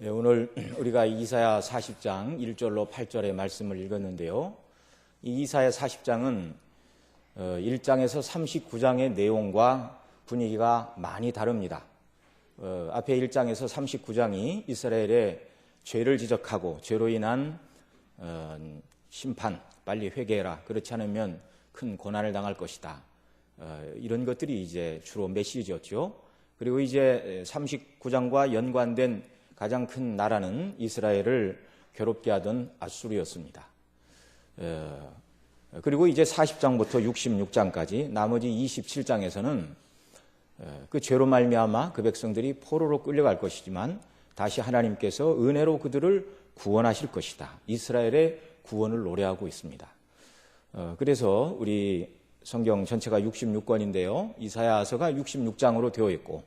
오늘 우리가 이사야 40장 1절로 8절의 말씀을 읽었는데요. 이 이사야 40장은 1장에서 39장의 내용과 분위기가 많이 다릅니다. 앞에 1장에서 39장이 이스라엘의 죄를 지적하고 죄로 인한 심판, 빨리 회개해라. 그렇지 않으면 큰 고난을 당할 것이다. 이런 것들이 이제 주로 메시지였죠. 그리고 이제 39장과 연관된 가장 큰 나라는 이스라엘을 괴롭게 하던 아수르였습니다. 그리고 이제 40장부터 66장까지 나머지 27장에서는 그 죄로 말미암아 그 백성들이 포로로 끌려갈 것이지만 다시 하나님께서 은혜로 그들을 구원하실 것이다. 이스라엘의 구원을 노래하고 있습니다. 그래서 우리 성경 전체가 66권인데요. 이사야서가 66장으로 되어 있고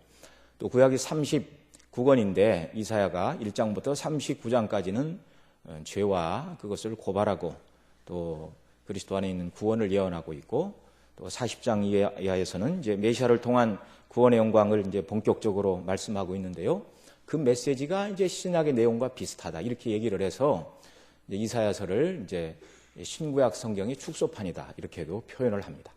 또 구약이 39권인데 이사야가 1장부터 39장까지는 죄와 그것을 고발하고 또 그리스도 안에 있는 구원을 예언하고 있고 또 40장 이하에서는 이제 메시아를 통한 구원의 영광을 이제 본격적으로 말씀하고 있는데요. 그 메시지가 이제 신약의 내용과 비슷하다 이렇게 얘기를 해서 이제 이사야서를 이제 신구약 성경의 축소판이다 이렇게도 표현을 합니다.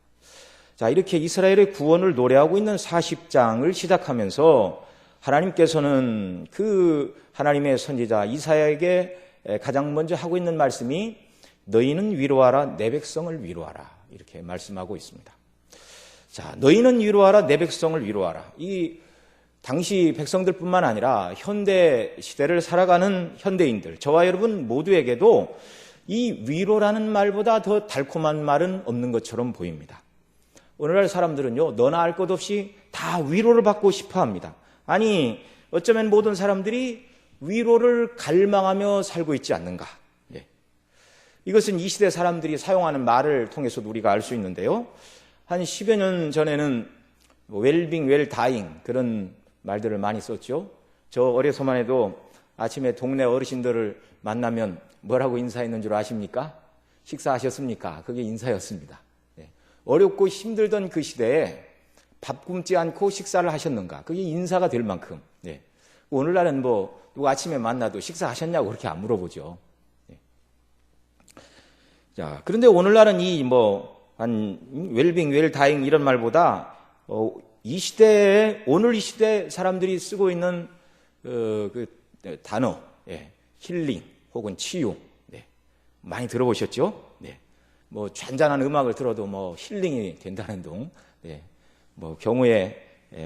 자, 이렇게 이스라엘의 구원을 노래하고 있는 40장을 시작하면서 하나님께서는 그 하나님의 선지자 이사야에게 가장 먼저 하고 있는 말씀이 너희는 위로하라 내 백성을 위로하라 이렇게 말씀하고 있습니다. 자, 너희는 위로하라 내 백성을 위로하라. 이 당시 백성들뿐만 아니라 현대 시대를 살아가는 현대인들 저와 여러분 모두에게도 이 위로라는 말보다 더 달콤한 말은 없는 것처럼 보입니다. 오늘날 사람들은요 너나 할 것 없이 다 위로를 받고 싶어 합니다. 아니 어쩌면 모든 사람들이 위로를 갈망하며 살고 있지 않는가. 이것은 이 시대 사람들이 사용하는 말을 통해서도 우리가 알 수 있는데요. 한 10여 년 전에는 웰빙, 웰다잉 그런 말들을 많이 썼죠. 저 어려서만 해도 아침에 동네 어르신들을 만나면 뭐라고 인사했는 줄 아십니까? 식사하셨습니까? 그게 인사였습니다. 어렵고 힘들던 그 시대에 밥 굶지 않고 식사를 하셨는가? 그게 인사가 될 만큼. 오늘날은 뭐 누구 아침에 만나도 식사하셨냐고 그렇게 안 물어보죠. 자, 그런데 오늘날은 한 웰빙, 웰다잉 이런 말보다 이 시대에 오늘 이 시대 사람들이 쓰고 있는 그 단어, 힐링 혹은 치유, 많이 들어보셨죠? 뭐 잔잔한 음악을 들어도 뭐 힐링이 된다는 둥, 뭐 경우에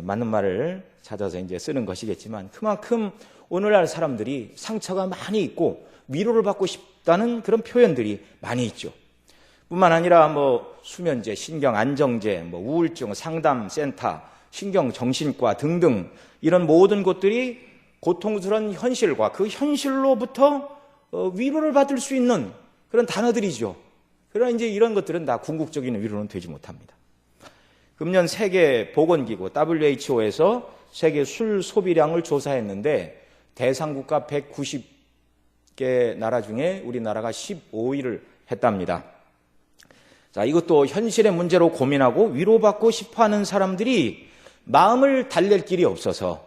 맞는 말을 찾아서 이제 쓰는 것이겠지만 그만큼 오늘날 사람들이 상처가 많이 있고 위로를 받고 싶다는 그런 표현들이 많이 있죠. 뿐만 아니라 뭐 수면제, 신경안정제, 뭐 우울증 상담센터, 신경정신과 등등 이런 모든 것들이 고통스러운 현실과 그 현실로부터 위로를 받을 수 있는 그런 단어들이죠. 그러나 이제 이런 것들은 다 궁극적인 위로는 되지 못합니다. 금년 세계보건기구 WHO에서 세계 술 소비량을 조사했는데 대상국가 190개 나라 중에 우리나라가 15위를 했답니다. 자, 이것도 현실의 문제로 고민하고 위로받고 싶어하는 사람들이 마음을 달랠 길이 없어서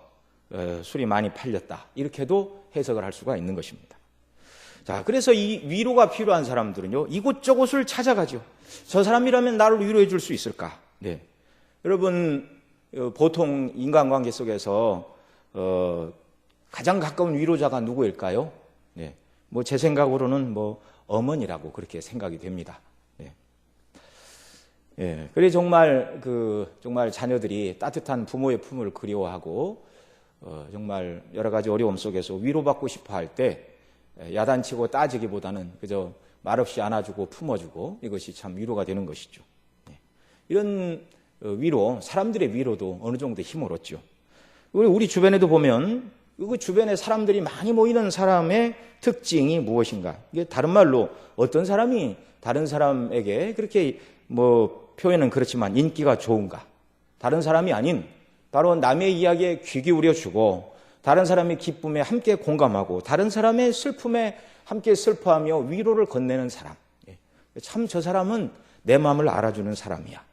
술이 많이 팔렸다. 이렇게도 해석을 할 수가 있는 것입니다. 자, 그래서 이 위로가 필요한 사람들은요, 이곳저곳을 찾아가죠. 저 사람이라면 나를 위로해 줄 수 있을까? 여러분, 보통 인간관계 속에서, 가장 가까운 위로자가 누구일까요? 뭐, 제 생각으로는 어머니라고 그렇게 생각이 됩니다. 그래, 정말 자녀들이 따뜻한 부모의 품을 그리워하고, 정말 여러 가지 어려움 속에서 위로받고 싶어 할 때, 야단치고 따지기보다는 그저 말없이 안아주고 품어주고 이것이 참 위로가 되는 것이죠. 이런 위로, 사람들의 위로도 어느 정도 힘을 얻죠. 우리 주변에도 보면 그 주변에 사람들이 많이 모이는 사람의 특징이 무엇인가? 이게 다른 말로 어떤 사람이 다른 사람에게 그렇게 표현은 그렇지만 인기가 좋은가? 다른 사람이 아닌 바로 남의 이야기에 귀 기울여주고 다른 사람의 기쁨에 함께 공감하고 다른 사람의 슬픔에 함께 슬퍼하며 위로를 건네는 사람. 참 저 사람은 내 마음을 알아주는 사람이야.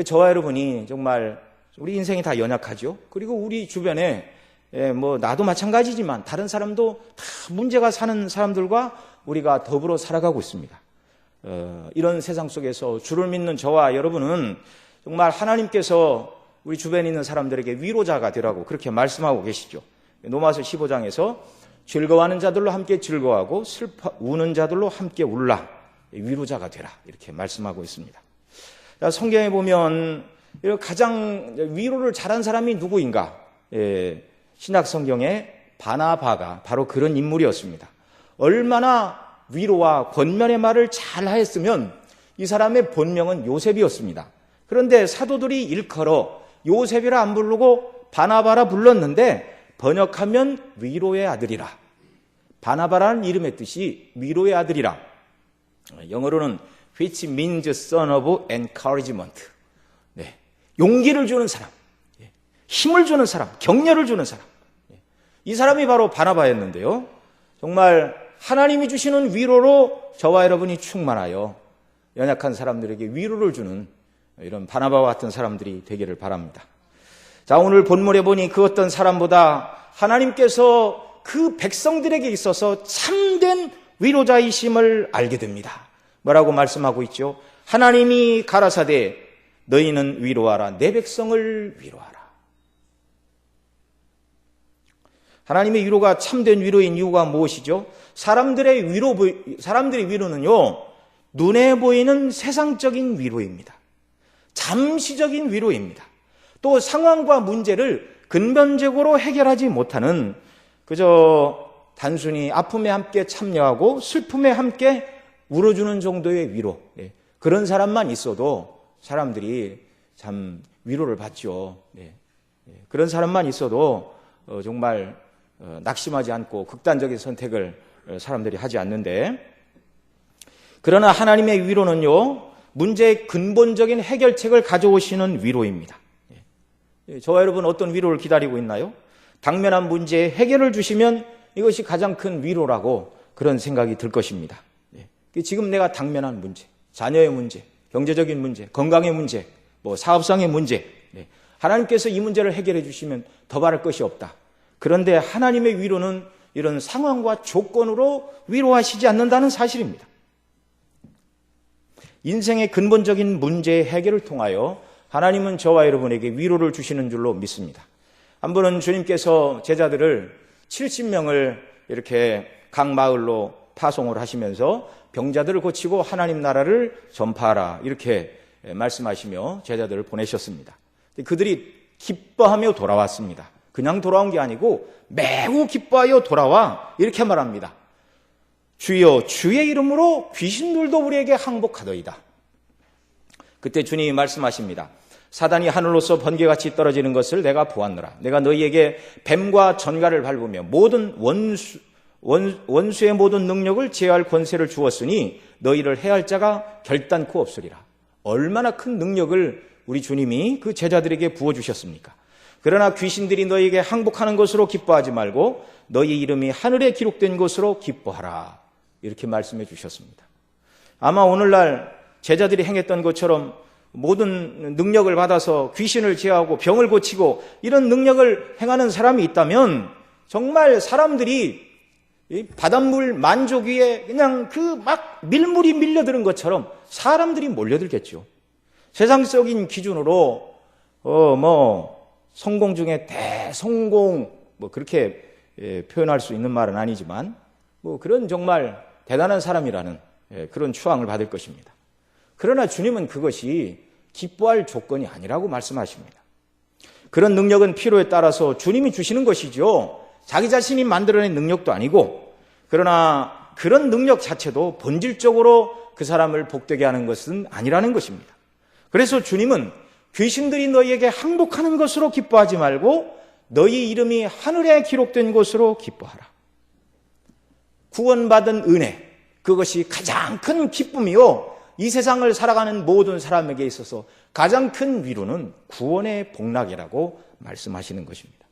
저와 여러분이 정말 우리 인생이 다 연약하죠. 그리고 우리 주변에 나도 마찬가지지만 다른 사람도 다 문제가 사는 사람들과 우리가 더불어 살아가고 있습니다. 이런 세상 속에서 주를 믿는 저와 여러분은 정말 하나님께서 우리 주변에 있는 사람들에게 위로자가 되라고 그렇게 말씀하고 계시죠. 로마서 15장에서 즐거워하는 자들로 함께 즐거워하고 우는 자들로 함께 울라. 위로자가 되라. 이렇게 말씀하고 있습니다. 성경에 보면 가장 위로를 잘한 사람이 누구인가? 신약 성경에 바나바가 바로 그런 인물이었습니다. 얼마나 위로와 권면의 말을 잘 하였으면 이 사람의 본명은 요셉이었습니다. 그런데 사도들이 일컬어 요셉이라 안 부르고 바나바라 불렀는데 번역하면 위로의 아들이라. 바나바라는 이름의 뜻이 위로의 아들이라. 영어로는 which means son of encouragement. 용기를 주는 사람, 힘을 주는 사람, 격려를 주는 사람. 이 사람이 바로 바나바였는데요. 정말 하나님이 주시는 위로로 저와 여러분이 충만하여 연약한 사람들에게 위로를 주는 이런 바나바와 같은 사람들이 되기를 바랍니다. 자, 오늘 본문에 보니 그 어떤 사람보다 하나님께서 그 백성들에게 있어서 참된 위로자이심을 알게 됩니다. 뭐라고 말씀하고 있죠? 하나님이 가라사대 너희는 위로하라. 내 백성을 위로하라. 하나님의 위로가 참된 위로인 이유가 무엇이죠? 사람들의 위로는요, 눈에 보이는 세상적인 위로입니다. 잠시적인 위로입니다. 또 상황과 문제를 근본적으로 해결하지 못하는 그저 단순히 아픔에 함께 참여하고 슬픔에 함께 울어주는 정도의 위로. 그런 사람만 있어도 사람들이 참 위로를 받죠. 그런 사람만 있어도 정말 낙심하지 않고 극단적인 선택을 사람들이 하지 않는데, 그러나 하나님의 위로는요, 문제의 근본적인 해결책을 가져오시는 위로입니다. 저와 여러분 어떤 위로를 기다리고 있나요? 당면한 문제에 해결을 주시면 이것이 가장 큰 위로라고 그런 생각이 들 것입니다. 지금 내가 당면한 문제, 자녀의 문제, 경제적인 문제, 건강의 문제, 사업상의 문제, 하나님께서 이 문제를 해결해 주시면 더 바랄 것이 없다. 그런데 하나님의 위로는 이런 상황과 조건으로 위로하시지 않는다는 사실입니다. 인생의 근본적인 문제의 해결을 통하여 하나님은 저와 여러분에게 위로를 주시는 줄로 믿습니다. 한 번은 주님께서 제자들을 70명을 이렇게 각 마을로 파송을 하시면서 병자들을 고치고 하나님 나라를 전파하라 이렇게 말씀하시며 제자들을 보내셨습니다. 그들이 기뻐하며 돌아왔습니다. 그냥 돌아온 게 아니고 매우 기뻐하여 돌아와 이렇게 말합니다. 주여, 주의 이름으로 귀신들도 우리에게 항복하더이다. 그때 주님이 말씀하십니다. 사단이 하늘로서 번개같이 떨어지는 것을 내가 보았노라. 내가 너희에게 뱀과 전갈을 밟으며 모든 원수의 모든 능력을 제어할 권세를 주었으니 너희를 해할 자가 결단코 없으리라. 얼마나 큰 능력을 우리 주님이 그 제자들에게 부어주셨습니까? 그러나 귀신들이 너희에게 항복하는 것으로 기뻐하지 말고 너희 이름이 하늘에 기록된 것으로 기뻐하라. 이렇게 말씀해 주셨습니다. 아마 오늘날 제자들이 행했던 것처럼 모든 능력을 받아서 귀신을 제어하고 병을 고치고 이런 능력을 행하는 사람이 있다면 정말 사람들이 바닷물 만족 위에 그냥 그 막 밀물이 밀려드는 것처럼 사람들이 몰려들겠죠. 세상적인 기준으로 성공 중에 대성공 그렇게 표현할 수 있는 말은 아니지만 그런 정말 대단한 사람이라는 그런 추앙을 받을 것입니다. 그러나 주님은 그것이 기뻐할 조건이 아니라고 말씀하십니다. 그런 능력은 필요에 따라서 주님이 주시는 것이죠. 자기 자신이 만들어낸 능력도 아니고, 그러나 그런 능력 자체도 본질적으로 그 사람을 복되게 하는 것은 아니라는 것입니다. 그래서 주님은 귀신들이 너희에게 항복하는 것으로 기뻐하지 말고 너희 이름이 하늘에 기록된 것으로 기뻐하라. 구원받은 은혜, 그것이 가장 큰 기쁨이요, 이 세상을 살아가는 모든 사람에게 있어서 가장 큰 위로는 구원의 복락이라고 말씀하시는 것입니다.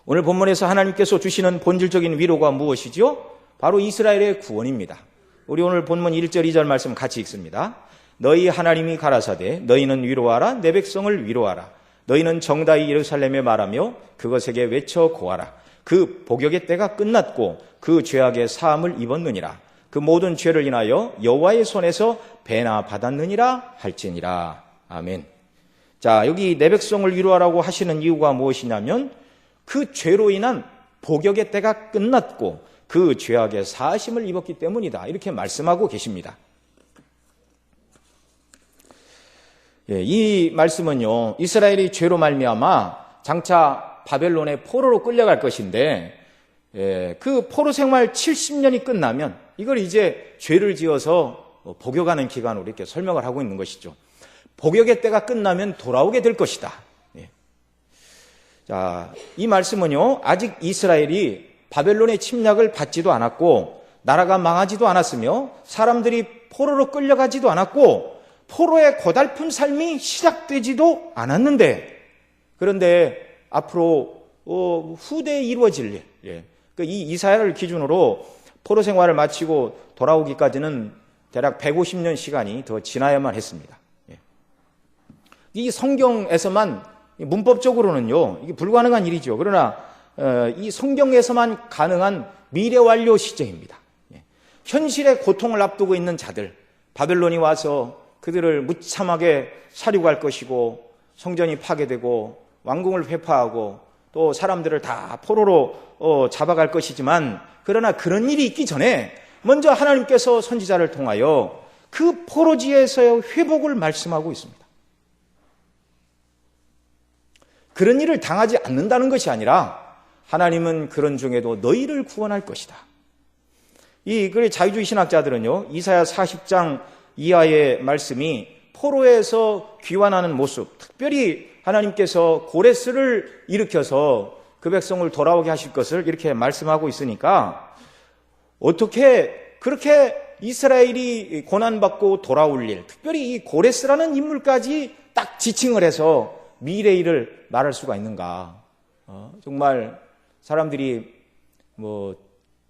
오늘 본문에서 하나님께서 주시는 본질적인 위로가 무엇이죠? 바로 이스라엘의 구원입니다. 우리 오늘 본문 1절 2절 말씀 같이 읽습니다. 너희 하나님이 가라사대 너희는 위로하라. 내 백성을 위로하라. 너희는 정다이 예루살렘에 말하며 그것에게 외쳐 고하라. 그 복역의 때가 끝났고 그 죄악의 사함을 입었느니라. 그 모든 죄를 인하여 여호와의 손에서 배나 받았느니라 할지니라. 아멘. 자, 여기 내 백성을 위로하라고 하시는 이유가 무엇이냐면 그 죄로 인한 복역의 때가 끝났고 그 죄악의 사하심을 입었기 때문이다. 이렇게 말씀하고 계십니다. 이 말씀은요, 이스라엘이 죄로 말미암아 장차 바벨론의 포로로 끌려갈 것인데, 그 포로 생활 70년이 끝나면 이걸 이제 죄를 지어서 복역하는 기간으로 이렇게 설명을 하고 있는 것이죠. 복역의 때가 끝나면 돌아오게 될 것이다. 자, 이 말씀은요, 아직 이스라엘이 바벨론의 침략을 받지도 않았고 나라가 망하지도 않았으며 사람들이 포로로 끌려가지도 않았고 포로의 고달픈 삶이 시작되지도 않았는데, 그런데 앞으로 후대에 이루어질 일, 이 이사야를 기준으로 포로 생활을 마치고 돌아오기까지는 대략 150년 시간이 더 지나야만 했습니다. 이 성경에서만 문법적으로는요, 이게 불가능한 일이죠. 그러나 이 성경에서만 가능한 미래 완료 시제입니다. 현실의 고통을 앞두고 있는 자들, 바벨론이 와서 그들을 무참하게 사륙할 것이고 성전이 파괴되고 왕궁을 회파하고 또 사람들을 다 포로로 잡아갈 것이지만, 그러나 그런 일이 있기 전에 먼저 하나님께서 선지자를 통하여 그 포로지에서의 회복을 말씀하고 있습니다. 그런 일을 당하지 않는다는 것이 아니라 하나님은 그런 중에도 너희를 구원할 것이다. 그래 자유주의 신학자들은요, 이사야 40장 이하의 말씀이 포로에서 귀환하는 모습, 특별히 하나님께서 고레스를 일으켜서 그 백성을 돌아오게 하실 것을 이렇게 말씀하고 있으니까, 어떻게 그렇게 이스라엘이 고난받고 돌아올 일, 특별히 이 고레스라는 인물까지 딱 지칭을 해서 미래 일을 말할 수가 있는가? 정말 사람들이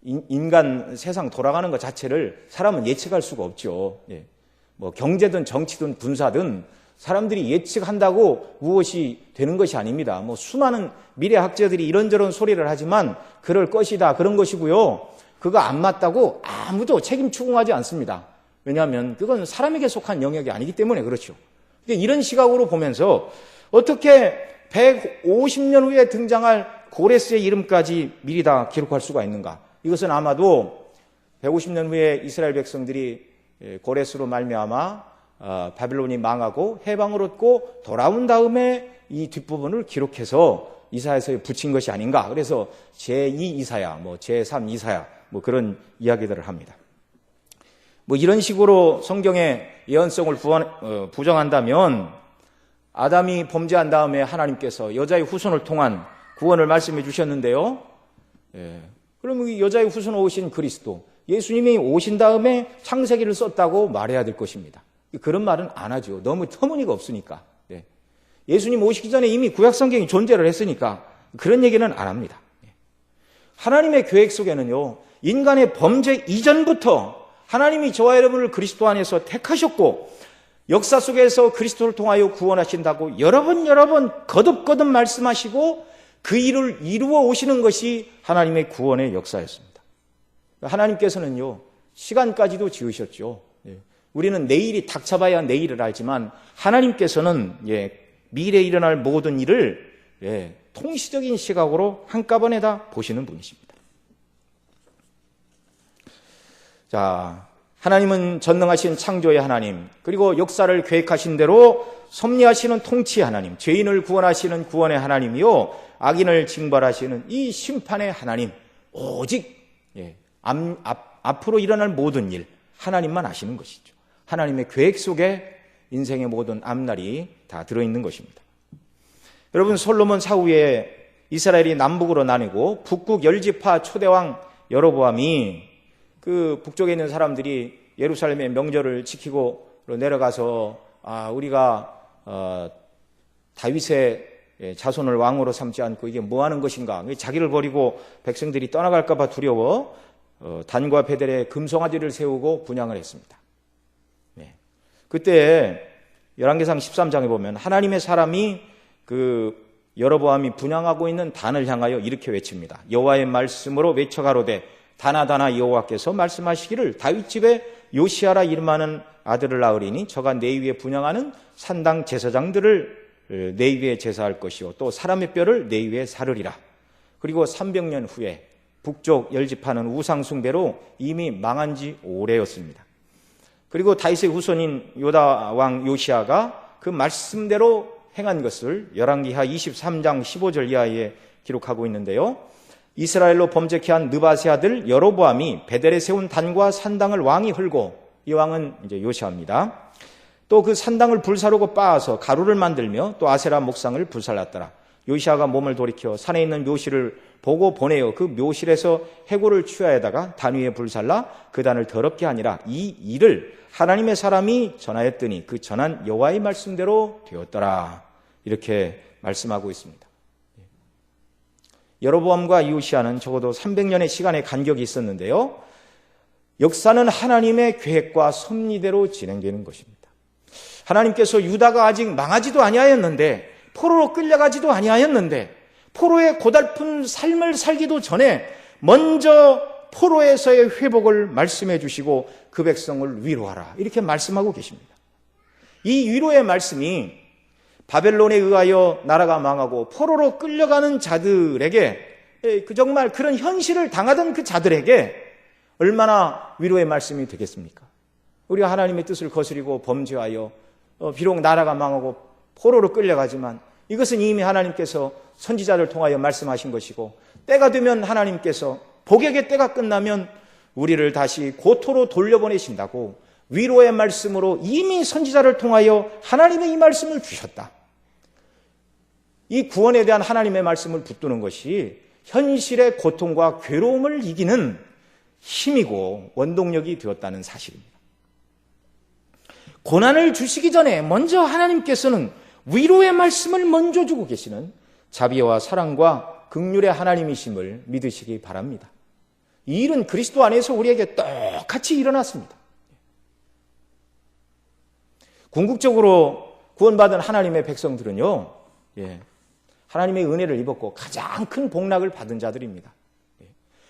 인간 세상 돌아가는 것 자체를 사람은 예측할 수가 없죠. 경제든 정치든 군사든 사람들이 예측한다고 무엇이 되는 것이 아닙니다. 수많은 미래학자들이 이런저런 소리를 하지만 그럴 것이다, 그런 것이고요. 그거 안 맞다고 아무도 책임 추궁하지 않습니다. 왜냐하면 그건 사람에게 속한 영역이 아니기 때문에 그렇죠. 이런 시각으로 보면서 어떻게 150년 후에 등장할 고레스의 이름까지 미리 다 기록할 수가 있는가? 이것은 아마도 150년 후에 이스라엘 백성들이 고레스로 말미암아 바벨론이 망하고 해방을 얻고 돌아온 다음에 이 뒷부분을 기록해서 이사야서에 붙인 것이 아닌가. 그래서 제2 이사야, 제3 이사야 그런 이야기들을 합니다. 이런 식으로 성경의 예언성을 부정한다면 아담이 범죄한 다음에 하나님께서 여자의 후손을 통한 구원을 말씀해 주셨는데요. 그럼 이 여자의 후손 오신 그리스도, 예수님이 오신 다음에 창세기를 썼다고 말해야 될 것입니다. 그런 말은 안 하죠. 너무 터무니가 없으니까. 예수님 오시기 전에 이미 구약성경이 존재를 했으니까 그런 얘기는 안 합니다. 하나님의 계획 속에는요, 인간의 범죄 이전부터 하나님이 저와 여러분을 그리스도 안에서 택하셨고 역사 속에서 그리스도를 통하여 구원하신다고 여러 번 거듭거듭 말씀하시고 그 일을 이루어 오시는 것이 하나님의 구원의 역사였습니다. 하나님께서는요, 시간까지도 지으셨죠. 우리는 내일이 닥쳐봐야 내일을 알지만 하나님께서는 미래에 일어날 모든 일을 통시적인 시각으로 한꺼번에 다 보시는 분이십니다. 자, 하나님은 전능하신 창조의 하나님, 그리고 역사를 계획하신 대로 섭리하시는 통치의 하나님, 죄인을 구원하시는 구원의 하나님이요, 악인을 징벌하시는 이 심판의 하나님, 오직 앞으로 일어날 모든 일 하나님만 아시는 것이죠. 하나님의 계획 속에 인생의 모든 앞날이 다 들어있는 것입니다. 여러분, 솔로몬 사후에 이스라엘이 남북으로 나뉘고 북극 열지파 초대왕 여로보암이 그 북쪽에 있는 사람들이 예루살렘의 명절을 지키고 내려가서 우리가 다윗의 자손을 왕으로 삼지 않고 이게 뭐 하는 것인가, 자기를 버리고 백성들이 떠나갈까 봐 두려워 단과 베델에 금송아지를 세우고 분향을 했습니다. 그때 열왕기상 13장에 보면 하나님의 사람이 여로보암이 분향하고 있는 단을 향하여 이렇게 외칩니다. 여호와의 말씀으로 외쳐가로되 다나다나 여호와께서 말씀하시기를 다윗 집에 요시아라 이름하는 아들을 낳으리니 저가 내 위에 분향하는 산당 제사장들을 내 위에 제사할 것이요 또 사람의 뼈를 내 위에 사르리라. 그리고 300년 후에 북쪽 열집하는 우상숭배로 이미 망한 지 오래였습니다. 그리고 다윗의 후손인 요다 왕 요시아가 그 말씀대로 행한 것을 열왕기하 23장 15절 이하에 기록하고 있는데요. 이스라엘로 범죄케 한 느바세 아들 여로보암이 베델에 세운 단과 산당을 왕이 헐고, 이 왕은 이제 요시아입니다. 또 그 산당을 불사르고 빻아서 가루를 만들며 또 아세라 목상을 불살랐더라. 요시아가 몸을 돌이켜 산에 있는 묘실을 보고 보내어 그 묘실에서 해골을 취하에다가 단 위에 불살라 그 단을 더럽게 하니라. 이 일을 하나님의 사람이 전하였더니 그 전한 여호와의 말씀대로 되었더라. 이렇게 말씀하고 있습니다. 여로보암과 요시아는 적어도 300년의 시간의 간격이 있었는데요. 역사는 하나님의 계획과 섭리대로 진행되는 것입니다. 하나님께서 유다가 아직 망하지도 아니하였는데, 포로로 끌려가지도 아니하였는데, 포로의 고달픈 삶을 살기도 전에 먼저 포로에서의 회복을 말씀해 주시고 그 백성을 위로하라, 이렇게 말씀하고 계십니다. 이 위로의 말씀이 바벨론에 의하여 나라가 망하고 포로로 끌려가는 자들에게, 정말 그런 현실을 당하던 그 자들에게 얼마나 위로의 말씀이 되겠습니까? 우리가 하나님의 뜻을 거스리고 범죄하여 비록 나라가 망하고 포로로 끌려가지만 이것은 이미 하나님께서 선지자를 통하여 말씀하신 것이고, 때가 되면 하나님께서 복역의 때가 끝나면 우리를 다시 고토로 돌려보내신다고 위로의 말씀으로 이미 선지자를 통하여 하나님의 이 말씀을 주셨다. 이 구원에 대한 하나님의 말씀을 붙드는 것이 현실의 고통과 괴로움을 이기는 힘이고 원동력이 되었다는 사실입니다. 고난을 주시기 전에 먼저 하나님께서는 위로의 말씀을 먼저 주고 계시는 자비와 사랑과 긍휼의 하나님이심을 믿으시기 바랍니다. 이 일은 그리스도 안에서 우리에게 똑같이 일어났습니다. 궁극적으로 구원받은 하나님의 백성들은요, 하나님의 은혜를 입었고 가장 큰 복락을 받은 자들입니다.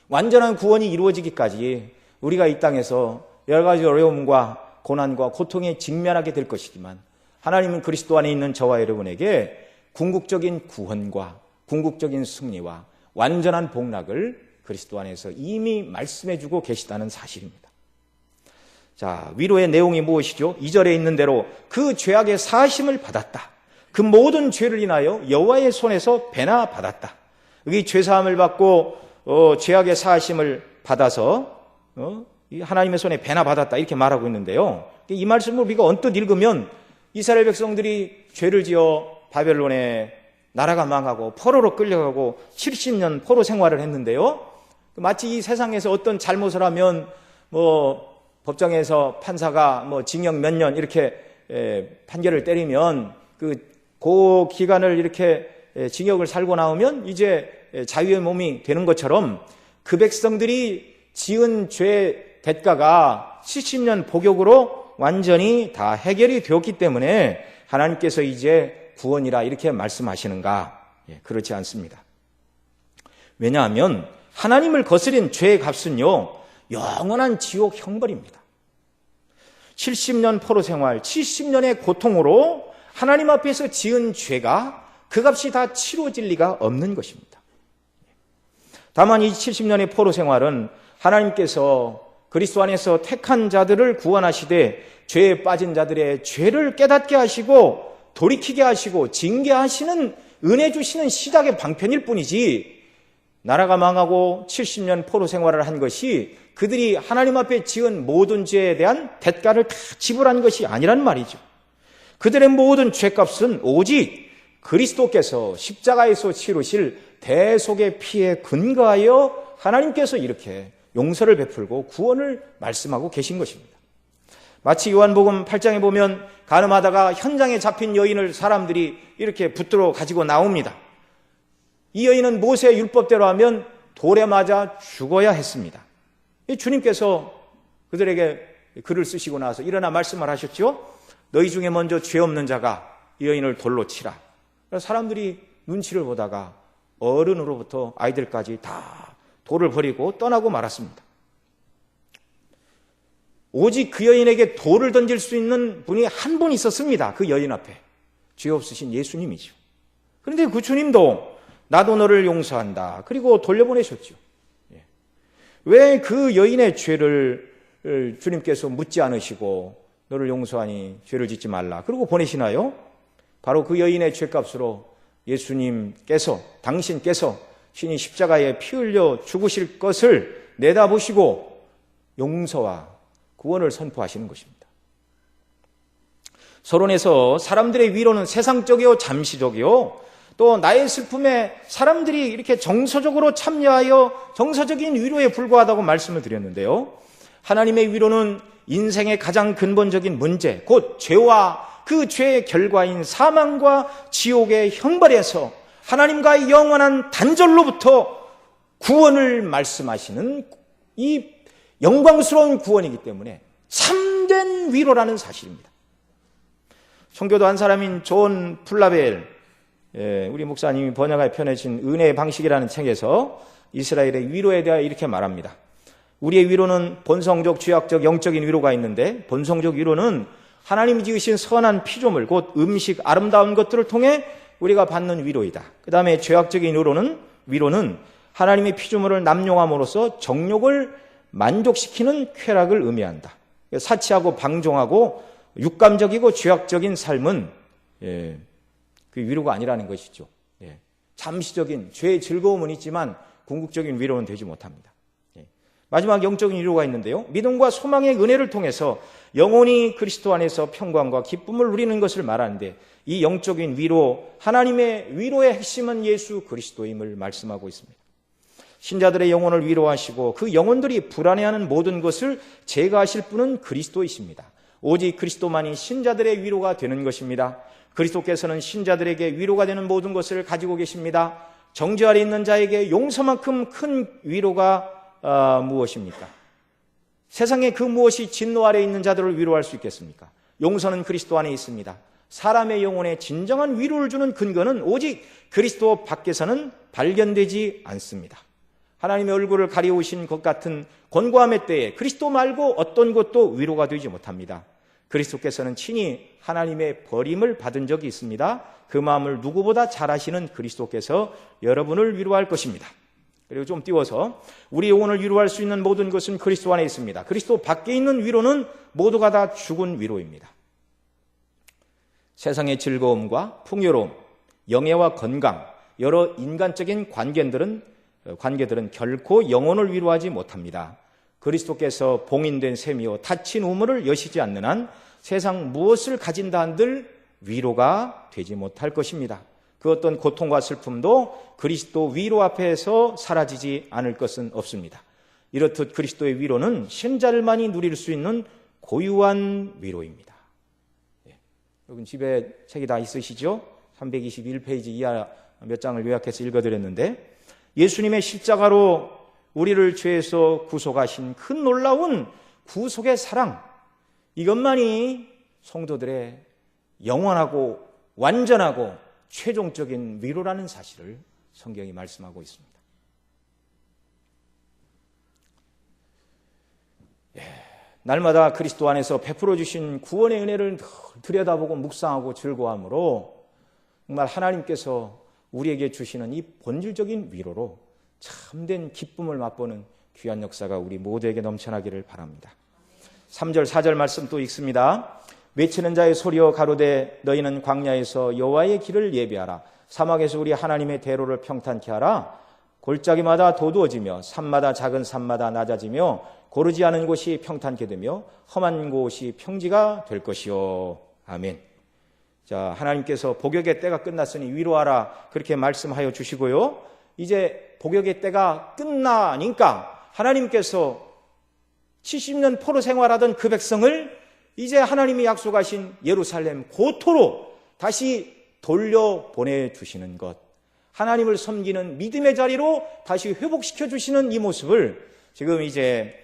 완전한 구원이 이루어지기까지 우리가 이 땅에서 여러 가지 어려움과 고난과 고통에 직면하게 될 것이지만, 하나님은 그리스도 안에 있는 저와 여러분에게 궁극적인 구원과 궁극적인 승리와 완전한 복락을 그리스도 안에서 이미 말씀해 주고 계시다는 사실입니다. 자, 위로의 내용이 무엇이죠? 2절에 있는 대로 그 죄악의 사하심을 받았다. 그 모든 죄를 인하여 여호와의 손에서 배나 받았다. 여기 죄사함을 받고 죄악의 사하심을 받아서 하나님의 손에 배나 받았다, 이렇게 말하고 있는데요. 이 말씀을 우리가 언뜻 읽으면 이스라엘 백성들이 죄를 지어 바벨론에 나라가 망하고 포로로 끌려가고 70년 포로 생활을 했는데요. 마치 이 세상에서 어떤 잘못을 하면 법정에서 판사가 징역 몇 년 이렇게 판결을 때리면 그 기간을 이렇게 징역을 살고 나오면 이제 자유의 몸이 되는 것처럼, 그 백성들이 지은 죄 대가가 70년 복역으로 완전히 다 해결이 되었기 때문에 하나님께서 이제 구원이라 이렇게 말씀하시는가? 그렇지 않습니다. 왜냐하면 하나님을 거스린 죄의 값은요, 영원한 지옥 형벌입니다. 70년 포로 생활, 70년의 고통으로 하나님 앞에서 지은 죄가 그 값이 다 치러질 리가 없는 것입니다. 다만 이 70년의 포로 생활은 하나님께서 그리스도 안에서 택한 자들을 구원하시되 죄에 빠진 자들의 죄를 깨닫게 하시고 돌이키게 하시고 징계하시는 은혜 주시는 시작의 방편일 뿐이지, 나라가 망하고 70년 포로 생활을 한 것이 그들이 하나님 앞에 지은 모든 죄에 대한 대가를 다 지불한 것이 아니란 말이죠. 그들의 모든 죄값은 오직 그리스도께서 십자가에서 치르실 대속의 피에 근거하여 하나님께서 이렇게 용서를 베풀고 구원을 말씀하고 계신 것입니다. 마치 요한복음 8장에 보면 간음하다가 현장에 잡힌 여인을 사람들이 이렇게 붙들어 가지고 나옵니다. 이 여인은 모세의 율법대로 하면 돌에 맞아 죽어야 했습니다. 주님께서 그들에게 글을 쓰시고 나서 일어나 말씀을 하셨죠. 너희 중에 먼저 죄 없는 자가 이 여인을 돌로 치라. 사람들이 눈치를 보다가 어른으로부터 아이들까지 다 돌을 버리고 떠나고 말았습니다. 오직 그 여인에게 돌을 던질 수 있는 분이 한 분 있었습니다. 그 여인 앞에. 죄 없으신 예수님이죠. 그런데 그 주님도 나도 너를 용서한다. 그리고 돌려보내셨죠. 왜 그 여인의 죄를 주님께서 묻지 않으시고 너를 용서하니 죄를 짓지 말라. 그리고 보내시나요? 바로 그 여인의 죄값으로 예수님께서, 당신께서 신이 십자가에 피 흘려 죽으실 것을 내다보시고 용서와 구원을 선포하시는 것입니다. 서론에서 사람들의 위로는 세상적이요 잠시적이요 또 나의 슬픔에 사람들이 이렇게 정서적으로 참여하여 정서적인 위로에 불과하다고 말씀을 드렸는데요. 하나님의 위로는 인생의 가장 근본적인 문제, 곧 죄와 그 죄의 결과인 사망과 지옥의 형벌에서 하나님과의 영원한 단절로부터 구원을 말씀하시는 이 영광스러운 구원이기 때문에 참된 위로라는 사실입니다. 청교도 한 사람인 존 플라벨, 우리 목사님이 번역하여 펴내신 은혜의 방식이라는 책에서 이스라엘의 위로에 대하여 이렇게 말합니다. 우리의 위로는 본성적, 죄악적, 영적인 위로가 있는데 본성적 위로는 하나님이 지으신 선한 피조물, 곧 음식, 아름다운 것들을 통해 우리가 받는 위로이다. 그 다음에 죄악적인 위로는 하나님의 피조물을 남용함으로써 정욕을 만족시키는 쾌락을 의미한다. 사치하고 방종하고 육감적이고 죄악적인 삶은 그 위로가 아니라는 것이죠. 잠시적인 죄의 즐거움은 있지만 궁극적인 위로는 되지 못합니다. 마지막 영적인 위로가 있는데요. 믿음과 소망의 은혜를 통해서 영혼이 그리스도 안에서 평강과 기쁨을 누리는 것을 말하는데 이 영적인 위로, 하나님의 위로의 핵심은 예수 그리스도임을 말씀하고 있습니다. 신자들의 영혼을 위로하시고 그 영혼들이 불안해하는 모든 것을 제거하실 분은 그리스도이십니다. 오직 그리스도만이 신자들의 위로가 되는 것입니다. 그리스도께서는 신자들에게 위로가 되는 모든 것을 가지고 계십니다. 정죄 아래 있는 자에게 용서만큼 큰 위로가 무엇입니까? 세상에 그 무엇이 진노 아래 있는 자들을 위로할 수 있겠습니까? 용서는 그리스도 안에 있습니다. 사람의 영혼에 진정한 위로를 주는 근거는 오직 그리스도 밖에서는 발견되지 않습니다. 하나님의 얼굴을 가리우신 것 같은 권고함의 때에 그리스도 말고 어떤 것도 위로가 되지 못합니다. 그리스도께서는 친히 하나님의 버림을 받은 적이 있습니다. 그 마음을 누구보다 잘 아시는 그리스도께서 여러분을 위로할 것입니다. 그리고 좀 띄워서 우리 영혼을 위로할 수 있는 모든 것은 그리스도 안에 있습니다. 그리스도 밖에 있는 위로는 모두가 다 죽은 위로입니다. 세상의 즐거움과 풍요로움, 영예와 건강, 여러 인간적인 관계들은 결코 영혼을 위로하지 못합니다. 그리스도께서 봉인된 셈이요 다친 우물을 여시지 않는 한 세상 무엇을 가진다 한들 위로가 되지 못할 것입니다. 그 어떤 고통과 슬픔도 그리스도 위로 앞에서 사라지지 않을 것은 없습니다. 이렇듯 그리스도의 위로는 신자들만이 누릴 수 있는 고유한 위로입니다. 여러분 집에 책이 다 있으시죠? 321페이지 이하 몇 장을 요약해서 읽어드렸는데 예수님의 십자가로 우리를 죄에서 구속하신 큰 놀라운 구속의 사랑, 이것만이 성도들의 영원하고 완전하고 최종적인 위로라는 사실을 성경이 말씀하고 있습니다. 날마다 그리스도 안에서 베풀어 주신 구원의 은혜를 들여다보고 묵상하고 즐거워함으로 정말 하나님께서 우리에게 주시는 이 본질적인 위로로 참된 기쁨을 맛보는 귀한 역사가 우리 모두에게 넘쳐나기를 바랍니다. 3절 4절 말씀 또 읽습니다. 외치는 자의 소리여 가로되 너희는 광야에서 여호와의 길을 예비하라. 사막에서 우리 하나님의 대로를 평탄케 하라. 골짜기마다 도두어지며 산마다 작은 산마다 낮아지며 고르지 않은 곳이 평탄케 되며 험한 곳이 평지가 될 것이요. 아멘. 자, 하나님께서 복역의 때가 끝났으니 위로하라 그렇게 말씀하여 주시고요. 이제 복역의 때가 끝나니까 하나님께서 70년 포로 생활하던 그 백성을 이제 하나님이 약속하신 예루살렘 고토로 다시 돌려보내 주시는 것, 하나님을 섬기는 믿음의 자리로 다시 회복시켜 주시는 이 모습을 지금 이제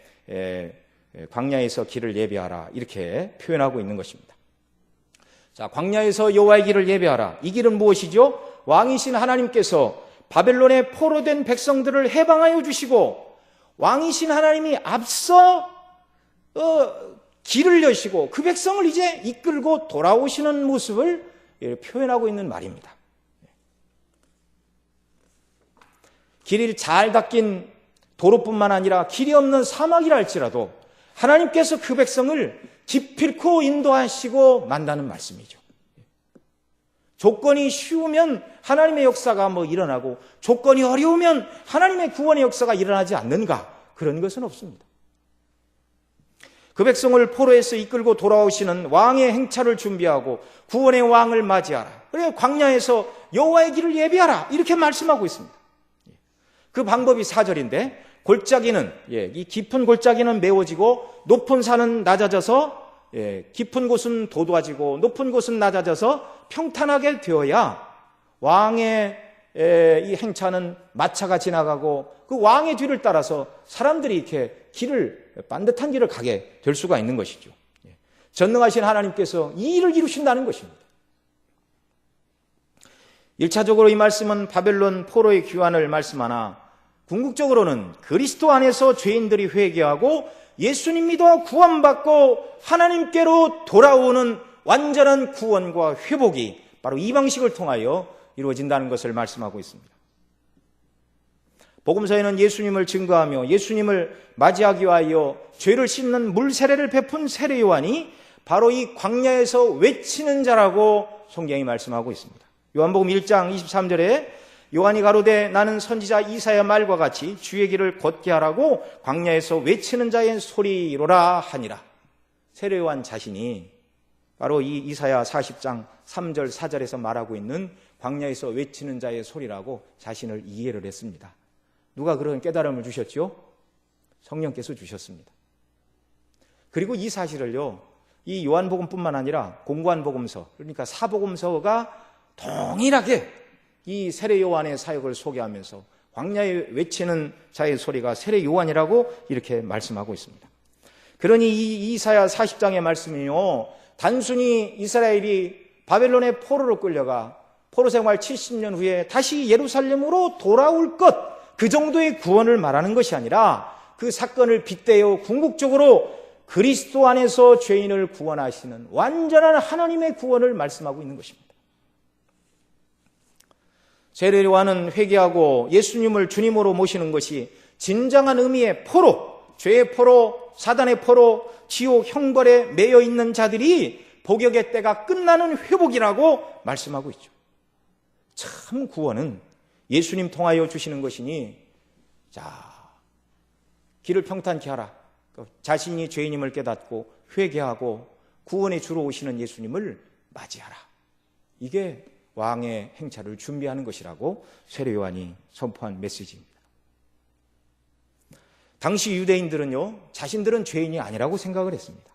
광야에서 길을 예비하라 이렇게 표현하고 있는 것입니다. 자, 광야에서 여호와의 길을 예배하라. 이 길은 무엇이죠? 왕이신 하나님께서 바벨론에 포로된 백성들을 해방하여 주시고 왕이신 하나님이 앞서 길을 여시고 그 백성을 이제 이끌고 돌아오시는 모습을 표현하고 있는 말입니다. 길이 잘 닦인 도로뿐만 아니라 길이 없는 사막이라 할지라도 하나님께서 그 백성을 기필코 인도하시고 만다는 말씀이죠. 조건이 쉬우면 하나님의 역사가 일어나고 조건이 어려우면 하나님의 구원의 역사가 일어나지 않는가? 그런 것은 없습니다. 그 백성을 포로에서 이끌고 돌아오시는 왕의 행차를 준비하고 구원의 왕을 맞이하라. 그래 광야에서 여호와의 길을 예비하라. 이렇게 말씀하고 있습니다. 그 방법이 4절인데 골짜기는 이 깊은 골짜기는 메워지고 높은 산은 낮아져서 깊은 곳은 도도해지고 높은 곳은 낮아져서 평탄하게 되어야 왕의 이 행차는 마차가 지나가고 그 왕의 뒤를 따라서 사람들이 이렇게 반듯한 길을 가게 될 수가 있는 것이죠. 전능하신 하나님께서 이 일을 이루신다는 것입니다. 1차적으로 이 말씀은 바벨론 포로의 귀환을 말씀하나 궁극적으로는 그리스도 안에서 죄인들이 회개하고 예수님 믿어 구원받고 하나님께로 돌아오는 완전한 구원과 회복이 바로 이 방식을 통하여 이루어진다는 것을 말씀하고 있습니다. 복음서에는 예수님을 증거하며 예수님을 맞이하기 위하여 죄를 씻는 물 세례를 베푼 세례 요한이 바로 이 광야에서 외치는 자라고 성경이 말씀하고 있습니다. 요한복음 1장 23절에 요한이 가로되 나는 선지자 이사야 말과 같이 주의 길을 걷게 하라고 광야에서 외치는 자의 소리로라 하니라. 세례 요한 자신이 바로 이 이사야 40장 3절 4절에서 말하고 있는 광야에서 외치는 자의 소리라고 자신을 이해를 했습니다. 누가 그런 깨달음을 주셨죠? 성령께서 주셨습니다. 그리고 이 사실을요, 이 요한복음뿐만 아니라 공고한 복음서, 그러니까 사복음서가 동일하게 이 세례 요한의 사역을 소개하면서 광야에 외치는 자의 소리가 세례 요한이라고 이렇게 말씀하고 있습니다. 그러니 이 이사야 40장의 말씀이요, 단순히 이스라엘이 바벨론의 포로로 끌려가 포로 생활 70년 후에 다시 예루살렘으로 돌아올 것, 그 정도의 구원을 말하는 것이 아니라 그 사건을 빗대어 궁극적으로 그리스도 안에서 죄인을 구원하시는 완전한 하나님의 구원을 말씀하고 있는 것입니다. 세례 요한은 회개하고 예수님을 주님으로 모시는 것이 진정한 의미의 포로, 죄의 포로, 사단의 포로, 지옥 형벌에 매여 있는 자들이 복역의 때가 끝나는 회복이라고 말씀하고 있죠. 참 구원은 예수님 통하여 주시는 것이니, 자, 길을 평탄케 하라. 자신이 죄인임을 깨닫고 회개하고 구원의 주로 오시는 예수님을 맞이하라. 이게 왕의 행차를 준비하는 것이라고 세례 요한이 선포한 메시지입니다. 당시 유대인들은요, 자신들은 죄인이 아니라고 생각을 했습니다.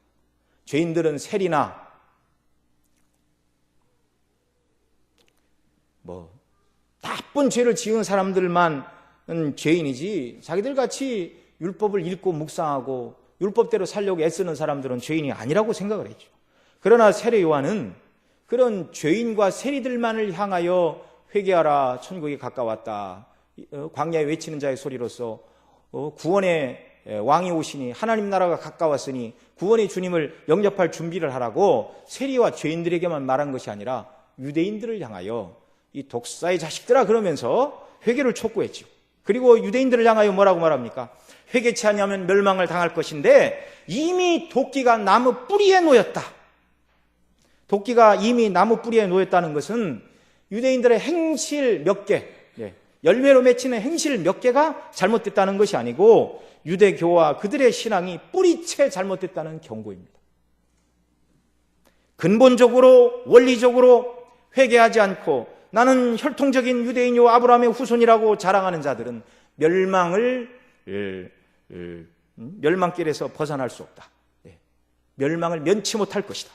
죄인들은 세리나 나쁜 죄를 지은 사람들만 죄인이지, 자기들 같이 율법을 읽고 묵상하고 율법대로 살려고 애쓰는 사람들은 죄인이 아니라고 생각을 했죠. 그러나 세례 요한은 그런 죄인과 세리들만을 향하여 회개하라, 천국이 가까웠다, 광야에 외치는 자의 소리로서 구원의 왕이 오시니 하나님 나라가 가까웠으니 구원의 주님을 영접할 준비를 하라고 세리와 죄인들에게만 말한 것이 아니라 유대인들을 향하여 이 독사의 자식들아 그러면서 회개를 촉구했죠. 그리고 유대인들을 향하여 뭐라고 말합니까? 회개치 아니하면 멸망을 당할 것인데 이미 도끼가 나무 뿌리에 놓였다. 도끼가 이미 나무 뿌리에 놓였다는 것은 유대인들의 행실 몇 개, 열매로 맺히는 행실 몇 개가 잘못됐다는 것이 아니고 유대교와 그들의 신앙이 뿌리채 잘못됐다는 경고입니다. 근본적으로 원리적으로 회개하지 않고 나는 혈통적인 유대인이요 아브라함의 후손이라고 자랑하는 자들은 멸망길에서 벗어날 수 없다. 멸망을 면치 못할 것이다.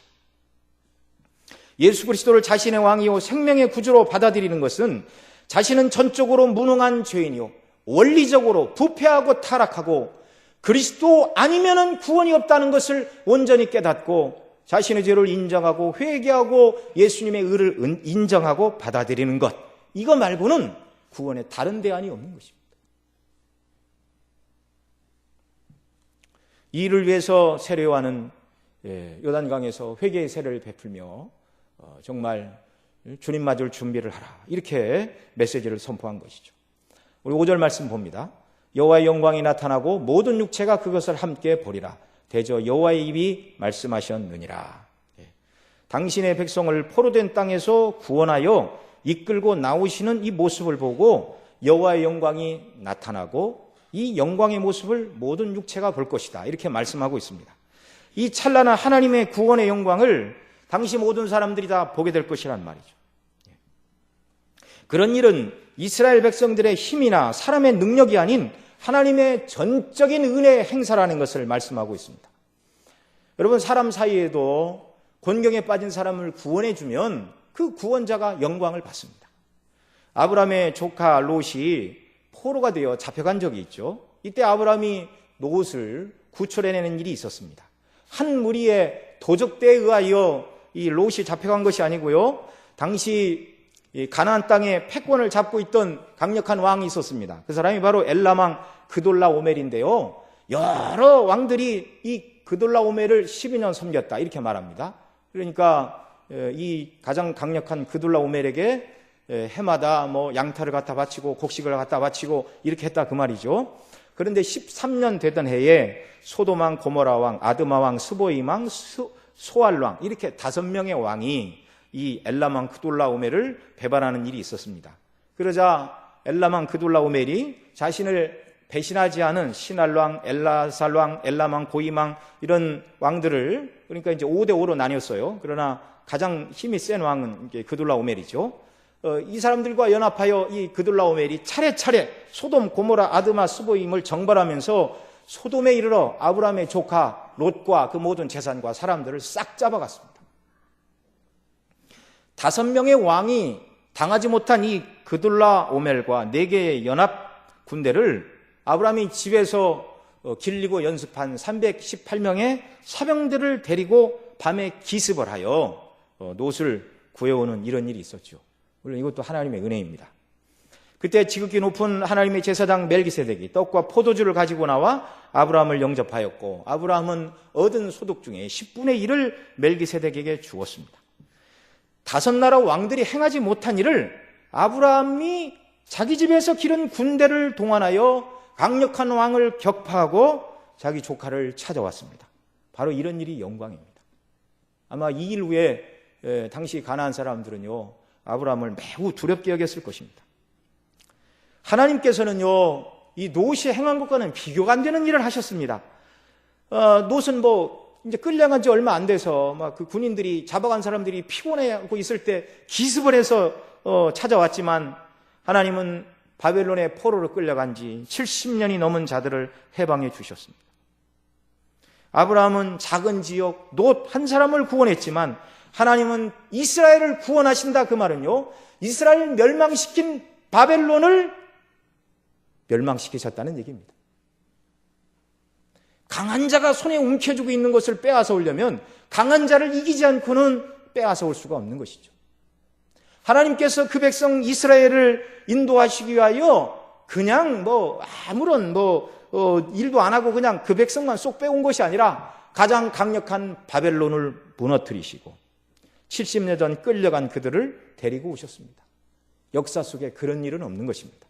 예수 그리스도를 자신의 왕이요 생명의 구주로 받아들이는 것은 자신은 전적으로 무능한 죄인이요 원리적으로 부패하고 타락하고 그리스도 아니면은 구원이 없다는 것을 온전히 깨닫고 자신의 죄를 인정하고 회개하고 예수님의 의를 인정하고 받아들이는 것, 이거 말고는 구원에 다른 대안이 없는 것입니다. 이 일을 위해서 세례요한은 요단강에서 회개의 세례를 베풀며 정말 주님 맞을 준비를 하라, 이렇게 메시지를 선포한 것이죠. 우리 5절 말씀 봅니다. 여호와의 영광이 나타나고 모든 육체가 그것을 함께 보리라. 대저 여호와의 입이 말씀하셨느니라. 당신의 백성을 포로된 땅에서 구원하여 이끌고 나오시는 이 모습을 보고 여호와의 영광이 나타나고 이 영광의 모습을 모든 육체가 볼 것이다, 이렇게 말씀하고 있습니다. 이 찬란한 하나님의 구원의 영광을 당시 모든 사람들이 다 보게 될 것이란 말이죠. 그런 일은 이스라엘 백성들의 힘이나 사람의 능력이 아닌 하나님의 전적인 은혜의 행사라는 것을 말씀하고 있습니다. 여러분, 사람 사이에도 곤경에 빠진 사람을 구원해주면 그 구원자가 영광을 받습니다. 아브라함의 조카 롯이 포로가 되어 잡혀간 적이 있죠. 이때 아브라함이 롯을 구출해내는 일이 있었습니다. 한 무리의 도적대에 의하여 이 롯이 잡혀간 것이 아니고요, 당시 가나안 땅에 패권을 잡고 있던 강력한 왕이 있었습니다. 그 사람이 바로 엘라망 그돌라오멜인데요, 여러 왕들이 이 그돌라오멜을 12년 섬겼다, 이렇게 말합니다. 그러니까 이 가장 강력한 그돌라오멜에게 해마다 뭐 양털을 갖다 바치고 곡식을 갖다 바치고 이렇게 했다, 그 말이죠. 그런데 13년 되던 해에 소돔왕, 고모라왕, 아드마왕, 스보임왕, 소알왕, 이렇게 5명의 왕이 이 엘라망 그돌라오멜을 배반하는 일이 있었습니다. 그러자 엘라망 그돌라오멜이 자신을 배신하지 않은 신할왕, 엘라살왕, 엘라망, 고임왕, 이런 왕들을, 그러니까 이제 5대5로 나뉘었어요. 그러나 가장 힘이 센 왕은 이제 그돌라오멜이죠. 이 사람들과 연합하여 이 그돌라오멜이 차례차례 소돔, 고모라, 아드마, 스보임을 정벌하면서 소돔에 이르러 아브라함의 조카 롯과 그 모든 재산과 사람들을 싹 잡아갔습니다. 5명의 왕이 당하지 못한 이 그돌라오멜과 4개의 연합 군대를 아브라함이 집에서 길리고 연습한 318명의 사병들을 데리고 밤에 기습을 하여 롯을 구해오는 이런 일이 있었죠. 물론 이것도 하나님의 은혜입니다. 그때 지극히 높은 하나님의 제사장 멜기세덱이 떡과 포도주를 가지고 나와 아브라함을 영접하였고, 아브라함은 얻은 소득 중에 10분의 1을 멜기세덱에게 주었습니다. 5나라 왕들이 행하지 못한 일을 아브라함이 자기 집에서 기른 군대를 동원하여 강력한 왕을 격파하고 자기 조카를 찾아왔습니다. 바로 이런 일이 영광입니다. 아마 이 일 후에 당시 가나안 사람들은요, 아브라함을 매우 두렵게 여겼을 것입니다. 하나님께서는요, 이 롯이 행한 것과는 비교가 안 되는 일을 하셨습니다. 롯은 이제 끌려간 지 얼마 안 돼서 막 그 군인들이 잡아간 사람들이 피곤해하고 있을 때 기습을 해서 찾아왔지만, 하나님은 바벨론의 포로로 끌려간 지 70년이 넘은 자들을 해방해 주셨습니다. 아브라함은 작은 지역 롯 한 사람을 구원했지만, 하나님은 이스라엘을 구원하신다, 그 말은요, 이스라엘 멸망시킨 바벨론을 멸망시키셨다는 얘기입니다. 강한 자가 손에 움켜쥐고 있는 것을 빼앗아 오려면 강한 자를 이기지 않고는 빼앗아 올 수가 없는 것이죠. 하나님께서 그 백성 이스라엘을 인도하시기 위하여 그냥 아무런 일도 안 하고 그냥 그 백성만 쏙 빼온 것이 아니라 가장 강력한 바벨론을 무너뜨리시고 70년 전 끌려간 그들을 데리고 오셨습니다. 역사 속에 그런 일은 없는 것입니다.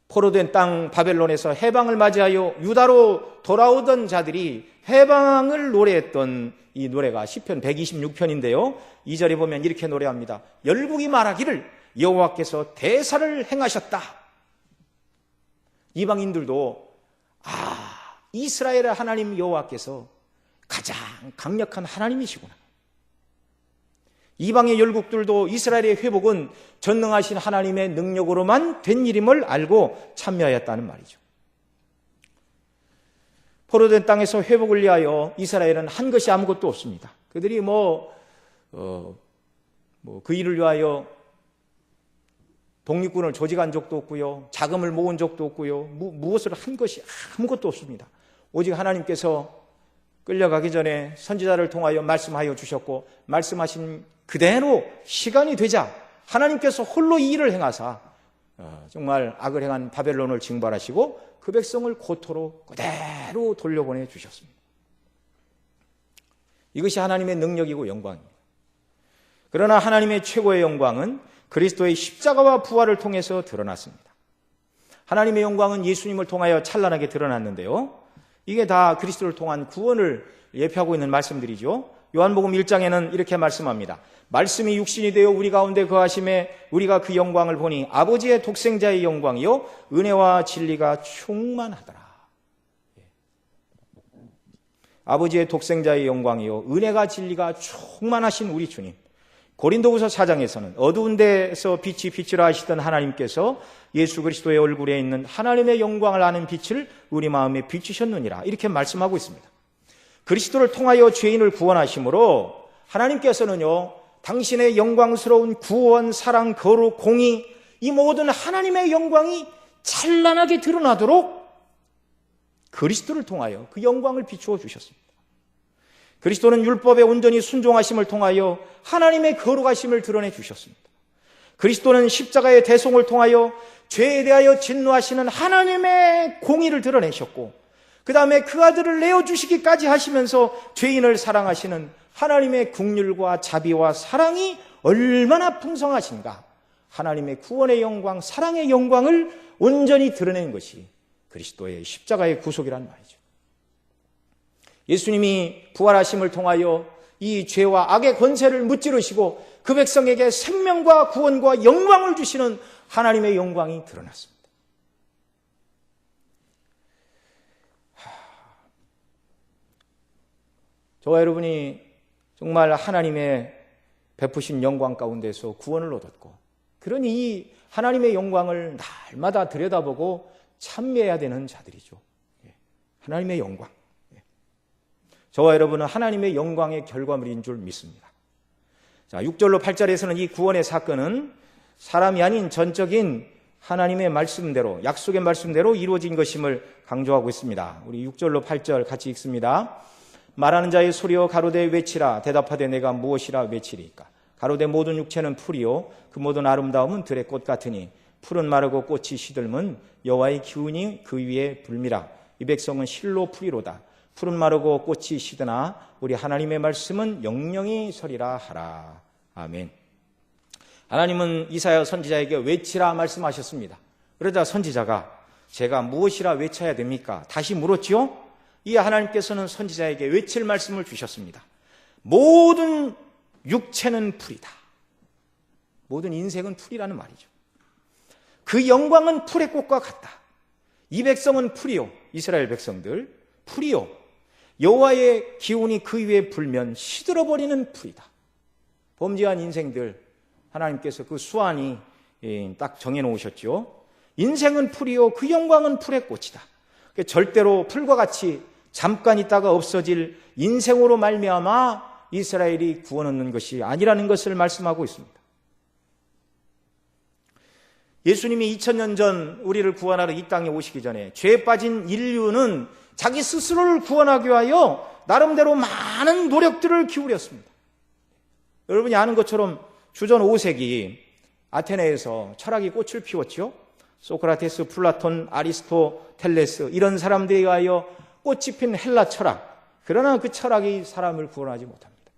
포로된 땅 바벨론에서 해방을 맞이하여 유다로 돌아오던 자들이 해방을 노래했던 이 노래가 시편 126편인데요. 2절에 보면 이렇게 노래합니다. 열국이 말하기를 여호와께서 대사를 행하셨다. 이방인들도 이스라엘의 하나님 여호와께서 가장 강력한 하나님이시구나. 이방의 열국들도 이스라엘의 회복은 전능하신 하나님의 능력으로만 된 일임을 알고 참여하였다는 말이죠. 포로된 땅에서 회복을 위하여 이스라엘은 한 것이 아무것도 없습니다. 그들이 그 일을 위하여 독립군을 조직한 적도 없고요, 자금을 모은 적도 없고요, 무엇을 한 것이 아무것도 없습니다. 오직 하나님께서 끌려가기 전에 선지자를 통하여 말씀하여 주셨고 말씀하신 그대로 시간이 되자 하나님께서 홀로 이 일을 행하사 정말 악을 행한 바벨론을 징벌하시고 그 백성을 고토로 그대로 돌려보내 주셨습니다. 이것이 하나님의 능력이고 영광입니다. 그러나 하나님의 최고의 영광은 그리스도의 십자가와 부활을 통해서 드러났습니다. 하나님의 영광은 예수님을 통하여 찬란하게 드러났는데요. 이게 다 그리스도를 통한 구원을 예표하고 있는 말씀들이죠. 요한복음 1장에는 이렇게 말씀합니다. 말씀이 육신이 되어 우리 가운데 거하심에 우리가 그 영광을 보니 아버지의 독생자의 영광이요 은혜와 진리가 충만하더라. 아버지의 독생자의 영광이요 은혜가 진리가 충만하신 우리 주님. 고린도후서 4장에서는 어두운 데서 빛이 빛이라 하시던 하나님께서 예수 그리스도의 얼굴에 있는 하나님의 영광을 아는 빛을 우리 마음에 비추셨느니라 이렇게 말씀하고 있습니다. 그리스도를 통하여 죄인을 구원하심으로 하나님께서는요 당신의 영광스러운 구원, 사랑, 거룩, 공의 이 모든 하나님의 영광이 찬란하게 드러나도록 그리스도를 통하여 그 영광을 비추어 주셨습니다. 그리스도는 율법에 온전히 순종하심을 통하여 하나님의 거룩하심을 드러내 주셨습니다. 그리스도는 십자가의 대속을 통하여 죄에 대하여 진노하시는 하나님의 공의를 드러내셨고 그 다음에 그 아들을 내어주시기까지 하시면서 죄인을 사랑하시는 하나님의 긍휼과 자비와 사랑이 얼마나 풍성하신가 하나님의 구원의 영광, 사랑의 영광을 온전히 드러낸 것이 그리스도의 십자가의 구속이란 말이죠. 예수님이 부활하심을 통하여 이 죄와 악의 권세를 무찌르시고 그 백성에게 생명과 구원과 영광을 주시는 하나님의 영광이 드러났습니다. 저와 여러분이 정말 하나님의 베푸신 영광 가운데서 구원을 얻었고 그러니 이 하나님의 영광을 날마다 들여다보고 찬미해야 되는 자들이죠. 하나님의 영광. 저와 여러분은 하나님의 영광의 결과물인 줄 믿습니다. 자, 6절로 8절에서는 이 구원의 사건은 사람이 아닌 전적인 하나님의 말씀대로, 약속의 말씀대로 이루어진 것임을 강조하고 있습니다. 우리 6절로 8절 같이 읽습니다. 말하는 자의 소리여 가로되 외치라. 대답하되 내가 무엇이라 외치리까. 가로되 모든 육체는 풀이요 그 모든 아름다움은 들의 꽃 같으니 풀은 마르고 꽃이 시들면 여호와의 기운이 그 위에 불미라. 이 백성은 실로 풀이로다. 풀은 마르고 꽃이 시드나 우리 하나님의 말씀은 영영이 서리라 하라. 아멘. 하나님은 이사야 선지자에게 외치라 말씀하셨습니다. 그러자 선지자가 제가 무엇이라 외쳐야 됩니까? 다시 물었지요? 이 하나님께서는 선지자에게 외칠 말씀을 주셨습니다. 모든 육체는 풀이다. 모든 인생은 풀이라는 말이죠. 그 영광은 풀의 꽃과 같다. 이 백성은 풀이요. 이스라엘 백성들 풀이요. 여호와의 기운이 그 위에 불면 시들어버리는 풀이다. 범죄한 인생들 하나님께서 그 수완이 딱 정해놓으셨죠. 인생은 풀이요 그 영광은 풀의 꽃이다. 절대로 풀과 같이 잠깐 있다가 없어질 인생으로 말미암아 이스라엘이 구원 얻는 것이 아니라는 것을 말씀하고 있습니다. 예수님이 2000년 전 우리를 구원하러 이 땅에 오시기 전에 죄에 빠진 인류는 자기 스스로를 구원하기 위하여 나름대로 많은 노력들을 기울였습니다. 여러분이 아는 것처럼 주전 5세기 아테네에서 철학이 꽃을 피웠죠. 소크라테스, 플라톤, 아리스토텔레스 이런 사람들에 의하여 꽃이 핀 헬라 철학. 그러나 그 철학이 사람을 구원하지 못합니다.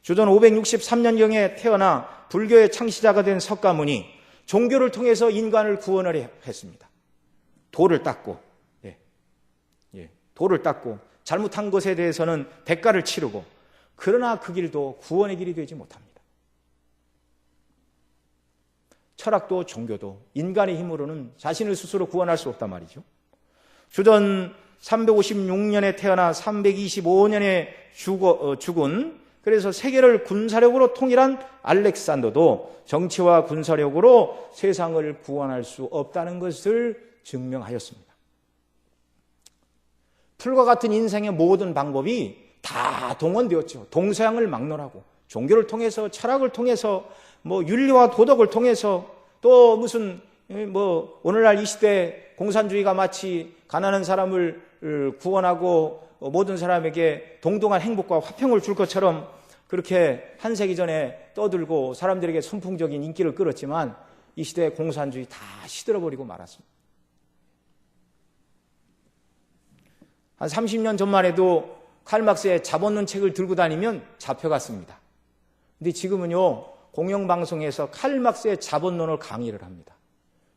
주전 563년경에 태어나 불교의 창시자가 된 석가모니 종교를 통해서 인간을 구원을 했습니다. 돌을 닦고 돌을 닦고 잘못한 것에 대해서는 대가를 치르고 그러나 그 길도 구원의 길이 되지 못합니다. 철학도 종교도 인간의 힘으로는 자신을 스스로 구원할 수 없단 말이죠. 주전 356년에 태어나 325년에 죽은 그래서 세계를 군사력으로 통일한 알렉산더도 정치와 군사력으로 세상을 구원할 수 없다는 것을 증명하였습니다. 풀과 같은 인생의 모든 방법이 다 동원되었죠. 동서양을 막론하고 종교를 통해서 철학을 통해서 윤리와 도덕을 통해서 또 무슨 오늘날 이 시대 공산주의가 마치 가난한 사람을 구원하고 모든 사람에게 동등한 행복과 화평을 줄 것처럼 그렇게 한 세기 전에 떠들고 사람들에게 선풍적인 인기를 끌었지만 이 시대의 공산주의 다 시들어버리고 말았습니다. 한 30년 전만 해도 칼막스의 잡아놓은 책을 들고 다니면 잡혀갔습니다. 근데 지금은요, 공영방송에서 칼막스의 자본론을 강의를 합니다.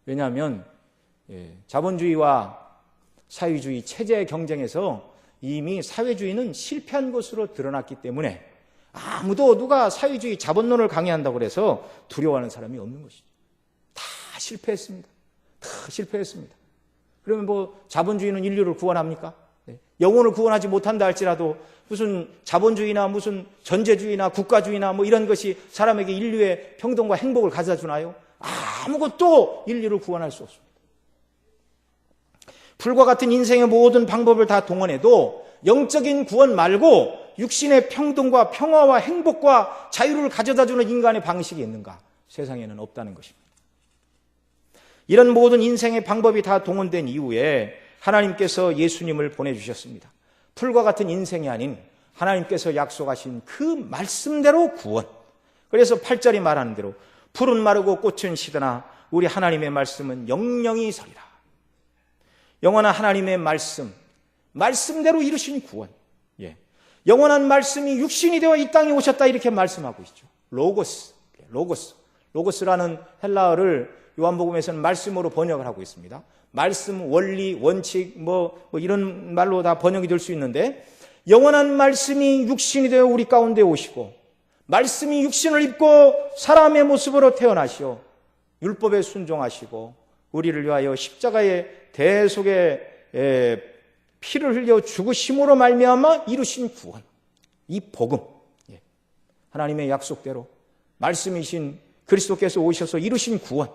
왜냐하면 자본주의와 사회주의 체제의 경쟁에서 이미 사회주의는 실패한 것으로 드러났기 때문에 아무도 누가 사회주의 자본론을 강의한다고 해서 두려워하는 사람이 없는 것이죠. 다 실패했습니다. 다 실패했습니다. 그러면 뭐 자본주의는 인류를 구원합니까? 영혼을 구원하지 못한다 할지라도 무슨 자본주의나 무슨 전제주의나 국가주의나 뭐 이런 것이 사람에게 인류의 평등과 행복을 가져다 주나요? 아무것도 인류를 구원할 수 없습니다. 불과 같은 인생의 모든 방법을 다 동원해도 영적인 구원 말고 육신의 평등과 평화와 행복과 자유를 가져다 주는 인간의 방식이 있는가? 세상에는 없다는 것입니다. 이런 모든 인생의 방법이 다 동원된 이후에 하나님께서 예수님을 보내주셨습니다. 풀과 같은 인생이 아닌 하나님께서 약속하신 그 말씀대로 구원. 그래서 8절이 말하는 대로 풀은 마르고 꽃은 시드나 우리 하나님의 말씀은 영영이 서리라. 영원한 하나님의 말씀대로 이루신 구원. 영원한 말씀이 육신이 되어 이 땅에 오셨다 이렇게 말씀하고 있죠. 로고스라는 헬라어를 요한복음에서는 말씀으로 번역을 하고 있습니다. 말씀, 원리, 원칙 뭐 이런 말로 다 번역이 될 수 있는데 영원한 말씀이 육신이 되어 우리 가운데 오시고 말씀이 육신을 입고 사람의 모습으로 태어나시오 율법에 순종하시고 우리를 위하여 십자가의 대속에 피를 흘려 죽으심으로 말미암아 이루신 구원. 이 복음, 하나님의 약속대로 말씀이신 그리스도께서 오셔서 이루신 구원.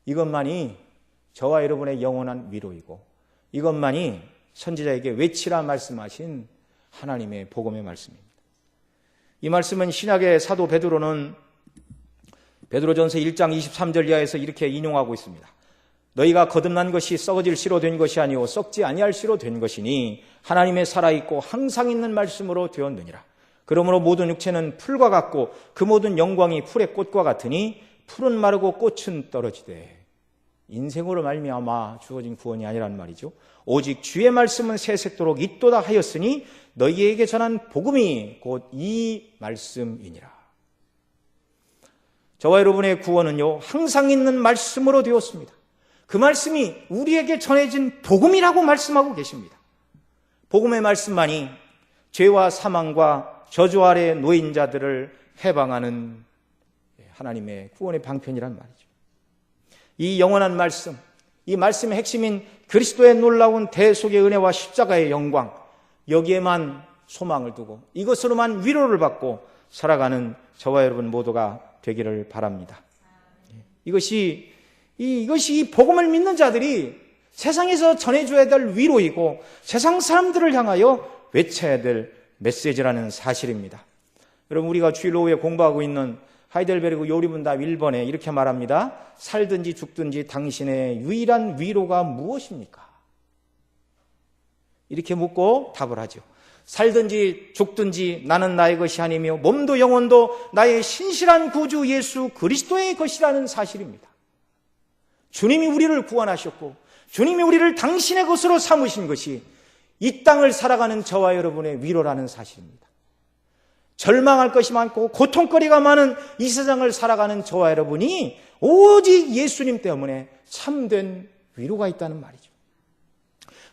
이것만이 저와 여러분의 영원한 위로이고 이것만이 선지자에게 외치라 말씀하신 하나님의 복음의 말씀입니다. 이 말씀은 신약의 사도 베드로는 베드로전서 1장 23절 이하에서 이렇게 인용하고 있습니다. 너희가 거듭난 것이 썩어질 씨로 된 것이 아니오 썩지 아니할 씨로 된 것이니 하나님의 살아있고 항상 있는 말씀으로 되었느니라. 그러므로 모든 육체는 풀과 같고 그 모든 영광이 풀의 꽃과 같으니 풀은 마르고 꽃은 떨어지되 인생으로 말미암아 주어진 구원이 아니란 말이죠. 오직 주의 말씀은 세세토록 있도다 하였으니 너희에게 전한 복음이 곧 이 말씀이니라. 저와 여러분의 구원은요 항상 있는 말씀으로 되었습니다. 그 말씀이 우리에게 전해진 복음이라고 말씀하고 계십니다. 복음의 말씀만이 죄와 사망과 저주 아래 놓인 자들을 해방하는 하나님의 구원의 방편이란 말이죠. 이 영원한 말씀, 이 말씀의 핵심인 그리스도의 놀라운 대속의 은혜와 십자가의 영광, 여기에만 소망을 두고 이것으로만 위로를 받고 살아가는 저와 여러분 모두가 되기를 바랍니다. 이것이 이 복음을 믿는 자들이 세상에서 전해줘야 될 위로이고 세상 사람들을 향하여 외쳐야 될 메시지라는 사실입니다. 여러분 우리가 주일 오후에 공부하고 있는 하이델베르그 요리문답 1번에 이렇게 말합니다. 살든지 죽든지 당신의 유일한 위로가 무엇입니까? 이렇게 묻고 답을 하죠. 살든지 죽든지 나는 나의 것이 아니며 몸도 영혼도 나의 신실한 구주 예수 그리스도의 것이라는 사실입니다. 주님이 우리를 구원하셨고 주님이 우리를 당신의 것으로 삼으신 것이 이 땅을 살아가는 저와 여러분의 위로라는 사실입니다. 절망할 것이 많고 고통거리가 많은 이 세상을 살아가는 저와 여러분이 오직 예수님 때문에 참된 위로가 있다는 말이죠.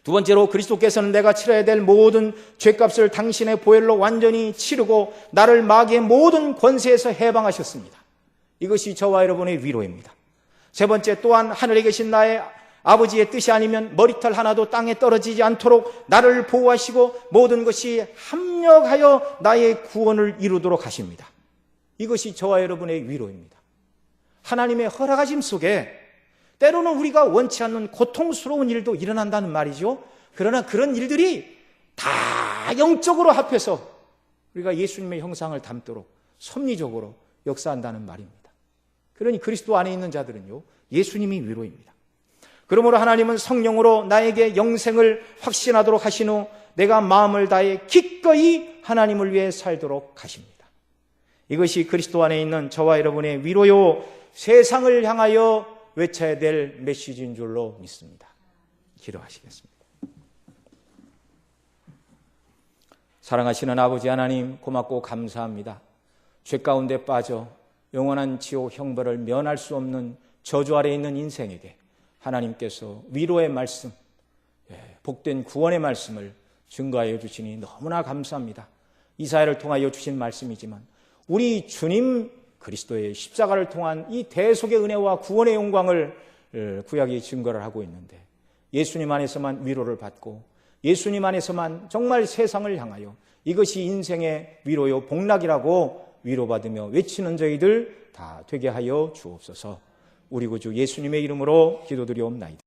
두 번째로 그리스도께서는 내가 치러야 될 모든 죄값을 당신의 보혈로 완전히 치르고 나를 마귀의 모든 권세에서 해방하셨습니다. 이것이 저와 여러분의 위로입니다. 세 번째 또한 하늘에 계신 나의 아버지의 뜻이 아니면 머리털 하나도 땅에 떨어지지 않도록 나를 보호하시고 모든 것이 합력하여 나의 구원을 이루도록 하십니다. 이것이 저와 여러분의 위로입니다. 하나님의 허락하심 속에 때로는 우리가 원치 않는 고통스러운 일도 일어난다는 말이죠. 그러나 그런 일들이 다 영적으로 합해서 우리가 예수님의 형상을 담도록 섭리적으로 역사한다는 말입니다. 그러니 그리스도 안에 있는 자들은요 예수님이 위로입니다. 그러므로 하나님은 성령으로 나에게 영생을 확신하도록 하신 후 내가 마음을 다해 기꺼이 하나님을 위해 살도록 하십니다. 이것이 그리스도 안에 있는 저와 여러분의 위로요, 세상을 향하여 외쳐야 될 메시지인 줄로 믿습니다. 기도하시겠습니다. 사랑하시는 아버지 하나님, 고맙고 감사합니다. 죄 가운데 빠져 영원한 지옥 형벌을 면할 수 없는 저주 아래 있는 인생에게 하나님께서 위로의 말씀, 복된 구원의 말씀을 증거하여 주시니 너무나 감사합니다. 이사야를 통하여 주신 말씀이지만 우리 주님 그리스도의 십자가를 통한 이 대속의 은혜와 구원의 영광을 구약이 증거를 하고 있는데, 예수님 안에서만 위로를 받고 예수님 안에서만 정말 세상을 향하여 이것이 인생의 위로요 복락이라고 위로받으며 외치는 저희들 다 되게 하여 주옵소서. 우리 구주 예수님의 이름으로 기도드리옵나이다.